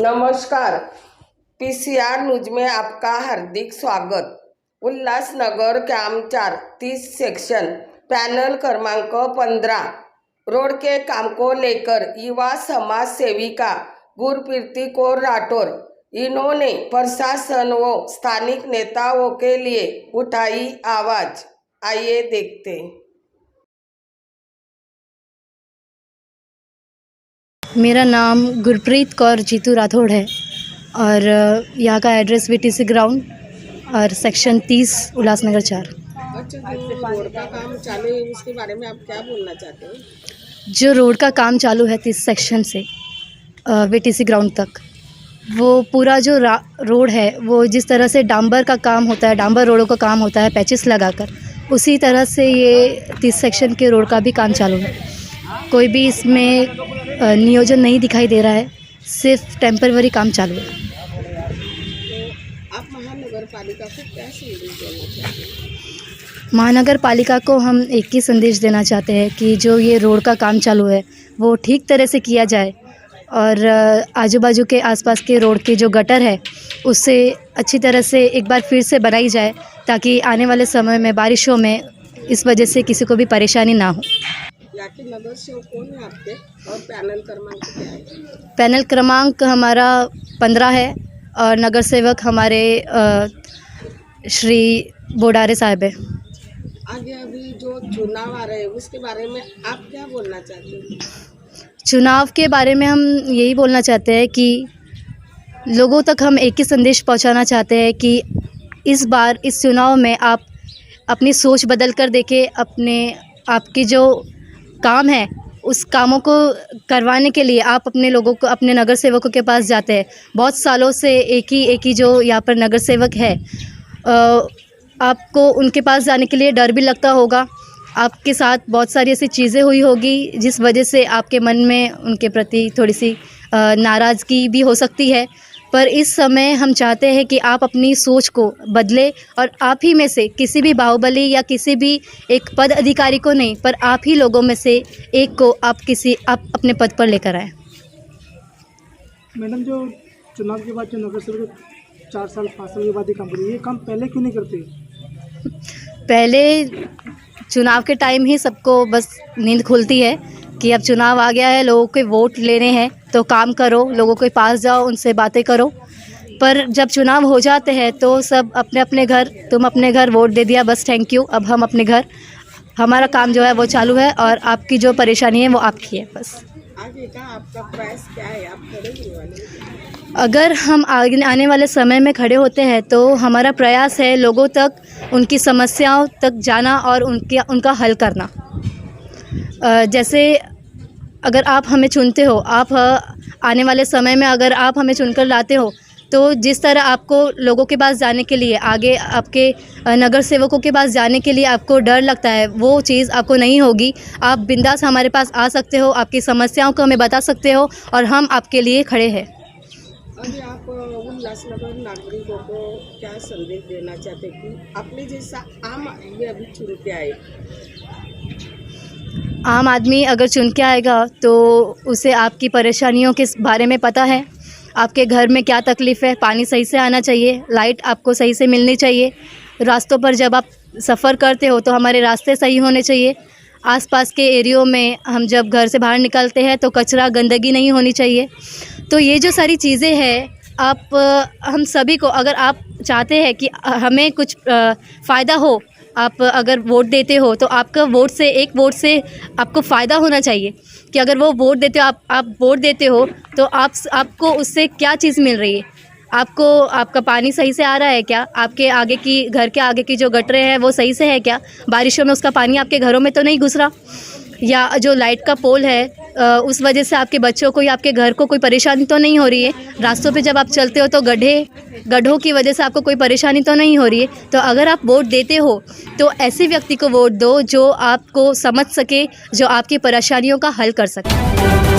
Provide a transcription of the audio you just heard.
नमस्कार, PCR news में आपका हार्दिक स्वागत। उल्लासनगर कैंप 4 30 सेक्शन पैनल क्रमांक 15 रोड के काम को लेकर युवा समाज सेविका गुरप्रीति कौर राठौर इन्होंने प्रशासन व स्थानिक नेताओं के लिए उठाई आवाज। आइए देखते हैं। मेरा नाम गुरप्रीत कौर जीतू राठौड़ है और यहाँ का एड्रेस बीटीसी ग्राउंड और सेक्शन 30 उल्लासनगर 4। अच्छा, जो रोड का काम चालू है उसके बारे में आप क्या बोलना चाहते हो? जो रोड का काम चालू है 30 सेक्शन से बीटीसी ग्राउंड तक, वो पूरा जो रोड है वो जिस तरह से डांबर का काम होता है, डांबर रोडों का काम होता है पैचेस लगाकर, उसी तरह से ये 30 सेक्शन के रोड का भी काम चालू है। कोई भी इसमें नियोजन नहीं दिखाई दे रहा है, सिर्फ टेम्पररी काम चालू है। तो आप महानगर पालिका को क्या संदेश देना चाहते हैं? महानगर पालिका को हम एक ही संदेश देना चाहते हैं कि जो ये रोड का काम चालू है वो ठीक तरह से किया जाए और आजू बाजू के आसपास के रोड के जो गटर है उससे अच्छी तरह से एक बार फिर से बनाई जाए, ताकि आने वाले समय में बारिशों में इस वजह से किसी को भी परेशानी ना हो। याके नगर सेवक कौन है आपके और पैनल क्रमांक क्या है? पैनल क्रमांक हमारा 15 है और नगर सेवक हमारे श्री बोडारे साहब है। आगे अभी जो चुनाव आ रहे हैं उसके बारे में आप क्या बोलना चाहते हो? चुनाव के बारे में हम यही बोलना चाहते हैं कि लोगों तक हम एक ही संदेश पहुंचाना चाहते हैं कि इस बार इस चुनाव में आप अपनी सोच बदल कर देखें, आपकी जो काम है उस कामों को करवाने के लिए आप अपने लोगों को, अपने नगर सेवकों के पास जाते हैं। बहुत सालों से एक ही जो यहाँ पर नगर सेवक है, आपको उनके पास जाने के लिए डर भी लगता होगा। आपके साथ बहुत सारी ऐसी चीज़ें हुई होगी जिस वजह से आपके मन में उनके प्रति थोड़ी सी नाराज़गी भी हो सकती है, पर इस समय हम चाहते हैं कि आप अपनी सोच को बदलें और आप ही में से किसी भी बाहुबली या किसी भी एक पद अधिकारी को नहीं, पर आप ही लोगों में से एक को आप अपने पद पर लेकर आएँ। मैडम, जो चुनाव के बाद जो नगर सेवक 4 साल 5 साल के बाद ही काम करें, ये काम पहले क्यों नहीं करते? पहले चुनाव के टाइम ही सबको बस नींद खुलती है कि अब चुनाव आ गया है, लोगों के वोट लेने हैं तो काम करो, लोगों के पास जाओ, उनसे बातें करो। पर जब चुनाव हो जाते हैं तो सब अपने अपने घर, तुम अपने घर वोट दे दिया, बस थैंक यू, अब हम अपने घर, हमारा काम जो है वो चालू है और आपकी जो परेशानी है वो आपकी है बस। आगे का आपका प्रयास क्या है? आप खड़े होने वाले? अगर हम आने वाले समय में खड़े होते हैं तो हमारा प्रयास है लोगों तक, उनकी समस्याओं तक जाना और उनका हल करना। जैसे अगर आप हमें चुनते हो, आप आने वाले समय में अगर आप हमें चुनकर लाते हो, तो जिस तरह आपको लोगों के पास जाने के लिए, आगे आपके नगर सेवकों के पास जाने के लिए आपको डर लगता है, वो चीज़ आपको नहीं होगी। आप बिंदास हमारे पास आ सकते हो, आपकी समस्याओं को हमें बता सकते हो और हम आपके लिए खड़े हैं। अभी आप उल्लासनगर नागरिकों को क्या संदेश देना चाहते हैं कि अपने जैसा आम आदमी अभी चुन के आए? आम आदमी अगर चुन के आएगा तो उसे आपकी परेशानियों के बारे में पता है, आपके घर में क्या तकलीफ़ है, पानी सही से आना चाहिए, लाइट आपको सही से मिलनी चाहिए, रास्तों पर जब आप सफ़र करते हो तो हमारे रास्ते सही होने चाहिए, आसपास के एरियो में हम जब घर से बाहर निकलते हैं तो कचरा गंदगी नहीं होनी चाहिए। तो ये जो सारी चीज़ें हैं, हम सभी को, अगर आप चाहते हैं कि हमें कुछ फ़ायदा हो, आप अगर वोट देते हो तो आपका वोट से, एक वोट से आपको फ़ायदा होना चाहिए कि अगर वो वोट देते हो, आप वोट देते हो तो आपको उससे क्या चीज़ मिल रही है? आपका पानी सही से आ रहा है क्या? आपके आगे की, घर के आगे की जो गटरें हैं वो सही से है क्या? बारिशों में उसका पानी आपके घरों में तो नहीं घुस रहा? या जो लाइट का पोल है उस वजह से आपके बच्चों को या आपके घर को कोई परेशानी तो नहीं हो रही है? रास्तों पे जब आप चलते हो तो गड्ढों की वजह से आपको कोई परेशानी तो नहीं हो रही है? तो अगर आप वोट देते हो तो ऐसे व्यक्ति को वोट दो जो आपको समझ सके, जो आपकी परेशानियों का हल कर सके।